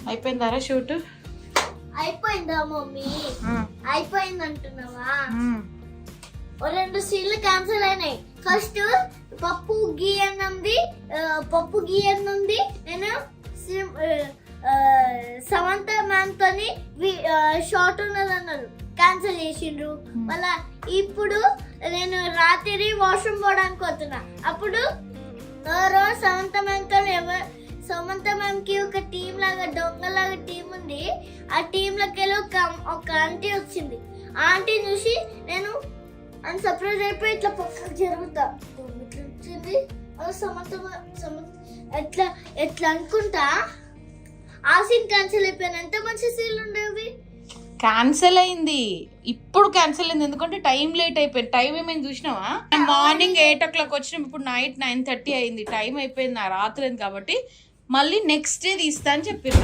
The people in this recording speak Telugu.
అయిపోయిందారా షూట్? అయిపోయిందా మమ్మీ? అయిపోయింది అంటున్నావా? 2 సీన్లు క్యాన్సిల్ అయినాయి. ఫస్ట్ పప్పు గీయనుంది. నేను సమంత మ్యామ్ తోని షార్ట్ ఉన్నది అన్నారు, క్యాన్సిల్ చేసిండ్రు. మళ్ళా ఇప్పుడు నేను రాత్రి వాష్రూమ్ పోవడానికి పోతున్నా. అప్పుడు సమంత మ్యామ్ కి ఒక టీం లాగా దొంగలాగా టీం ఉంది. ఆ టీం లోకి ఒక ఆంటీ వచ్చింది. ఆ ఆంటీ చూసి నేను సర్ప్రైజ్ అయిపోయి ఇట్లా పక్కకు జరుగుతా. ఇట్లా వచ్చింది సమంత ఎట్లా అనుకుంటా. ఆ సీన్ క్యాన్సిల్ అయిపోయాను. ఎంత మంచి సీన్లు ఉండేవి. క్యాన్సిల్ అయింది, ఇప్పుడు క్యాన్సిల్ అయింది ఎందుకంటే టైం లేట్ అయిపోయింది. టైం ఏమైంది చూసినావా? మార్నింగ్ 8 o'clock వచ్చినాం, ఇప్పుడు నైట్ 9:30 అయింది. టైం అయిపోయింది, రాత్రి అయింది. కాబట్టి మళ్ళీ నెక్స్ట్ డే తీస్తా అని చెప్పిన.